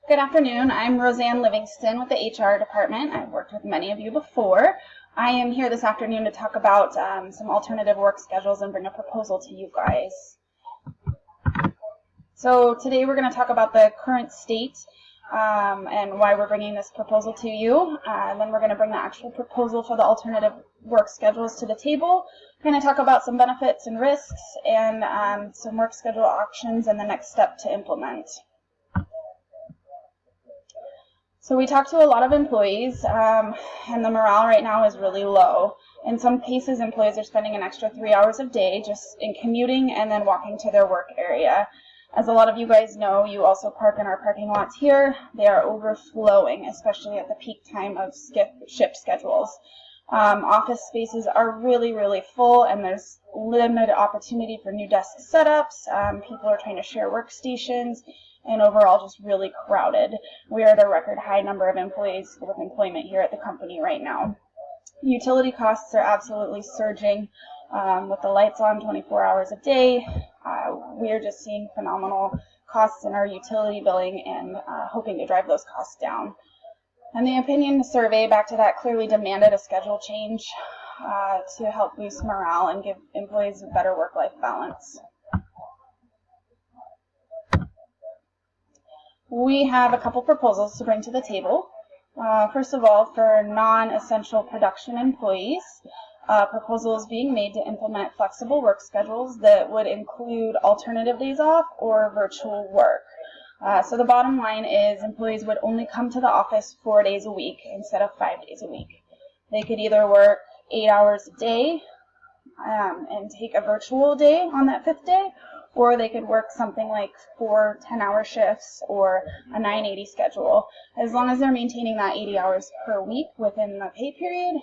Good afternoon. I'm Roseanne Livingston with the HR department. I've worked with many of you before. I am here this afternoon to talk about some alternative work schedules and bring a proposal to you guys. So today we're going to talk about the current state and why we're bringing this proposal to you. And then we're going to bring the actual proposal for the alternative work schedules to the table. Kind of talk about some benefits and risks and some work schedule options and the next step to implement. So we talked to a lot of employees, and the morale right now is really low. In some cases, employees are spending an extra 3 hours a day just in commuting and then walking to their work area. As a lot of you guys know, you also park in our parking lots here. They are overflowing, especially at the peak time of shift schedules. Office spaces are really full, and there's limited opportunity for new desk setups. People are trying to share workstations, and overall just really crowded. We are at a record high number of employees with employment here at the company right now. Utility costs are absolutely surging with the lights on 24 hours a day. We are just seeing phenomenal costs in our utility billing and hoping to drive those costs down. And the opinion survey, back to that, clearly demanded a schedule change to help boost morale and give employees a better work-life balance. We have a couple proposals to bring to the table. First of all, for non-essential production employees, proposal is being made to implement flexible work schedules that would include alternative days off or virtual work. So the bottom line is employees would only come to the office 4 days a week instead of 5 days a week. They could either work 8 hours a day and take a virtual day on that 5th day, or they could work something like 4 10-hour shifts or a 980 schedule. As long as they're maintaining that 80 hours per week within the pay period,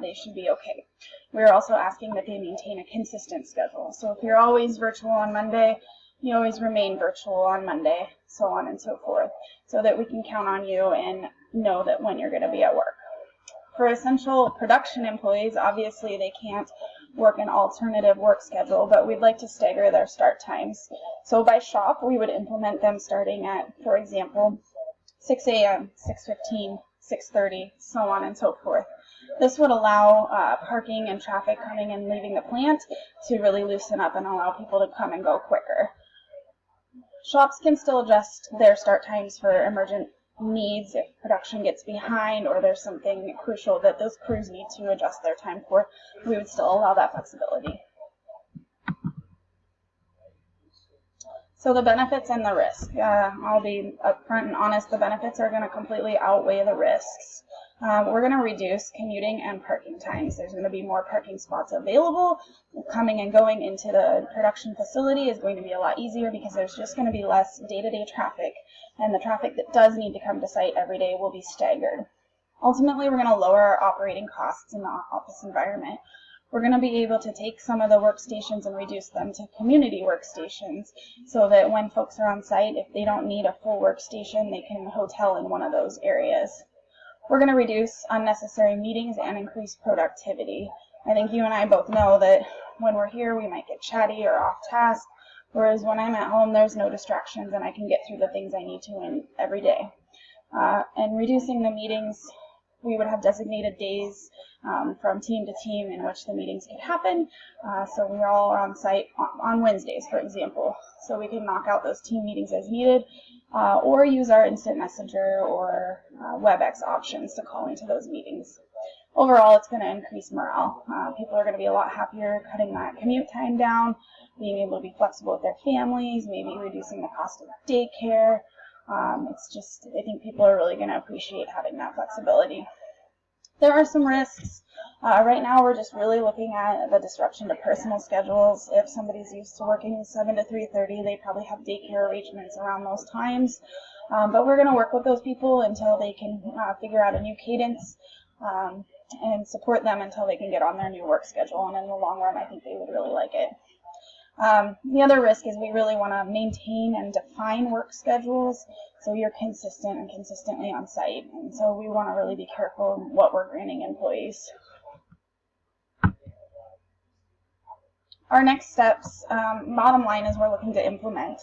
they should be okay. We're also asking that they maintain a consistent schedule. So if you're always virtual on Monday, you always remain virtual on Monday, so on and so forth, so that we can count on you and know that when you're going to be at work. For essential production employees, obviously they can't work an alternative work schedule, but we'd like to stagger their start times. So by shop, we would implement them starting at, for example, 6 a.m., 6:15, 6:30, so on and so forth. This would allow parking and traffic coming and leaving the plant to really loosen up and allow people to come and go quicker. Shops can still adjust their start times for emergent needs if production gets behind or there's something crucial that those crews need to adjust their time for. We would still allow that flexibility. So the benefits and the risk. I'll be upfront and honest, the benefits are going to completely outweigh the risks. We're going to reduce commuting and parking times. There's going to be more parking spots available. Coming and going into the production facility is going to be a lot easier because there's just going to be less day-to-day traffic, and the traffic that does need to come to site every day will be staggered. Ultimately, we're going to lower our operating costs in the office environment. We're going to be able to take some of the workstations and reduce them to community workstations so that when folks are on site, if they don't need a full workstation, they can hotel in one of those areas. We're going to reduce unnecessary meetings and increase productivity. I think you and I both know that when we're here, we might get chatty or off task, whereas when I'm at home, there's no distractions and I can get through the things I need to in every day. And reducing the meetings, we would have designated days from team to team in which the meetings could happen. So we're all on site on Wednesdays, for example, so we can knock out those team meetings as needed, or use our instant messenger or WebEx options to call into those meetings. Overall, it's going to increase morale. People are going to be a lot happier cutting that commute time down, being able to be flexible with their families, maybe reducing the cost of daycare. It's just, I think people are really going to appreciate having that flexibility. There are some risks. Right now, we're just really looking at the disruption to personal schedules. If somebody's used to working 7 to 3:30, they probably have daycare arrangements around those times. But we're going to work with those people until they can figure out a new cadence and support them until they can get on their new work schedule. And in the long run, I think they would really like it. The other risk is we really want to maintain and define work schedules so you're consistent and consistently on site. And so we want to really be careful in what we're granting employees. Our next steps, bottom line, is we're looking to implement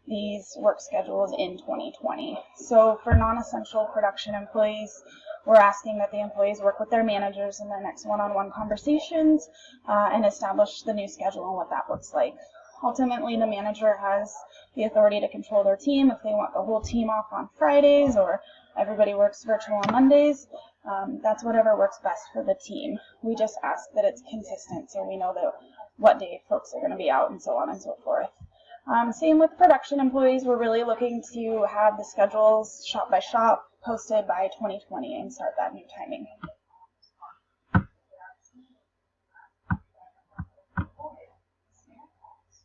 these work schedules in 2020. So for non-essential production employees, we're asking that the employees work with their managers in their next one-on-one conversations and establish the new schedule and what that looks like. Ultimately, the manager has the authority to control their team if they want the whole team off on Fridays or everybody works virtual on Mondays. That's whatever works best for the team. We just ask that it's consistent so we know that what day folks are going to be out and so on and so forth. Same with production employees. We're really looking to have the schedules shop by shop posted by 2020 and start that new timing.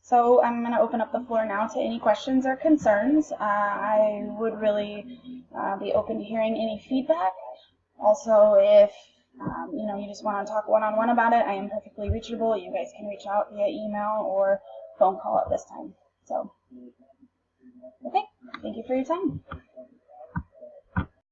So I'm going to open up the floor now to any questions or concerns. I would really be open to hearing any feedback. Also, if you just want to talk one-on-one about it, I am perfectly reachable. You guys can reach out via email or phone call at this time. So, okay, thank you for your time.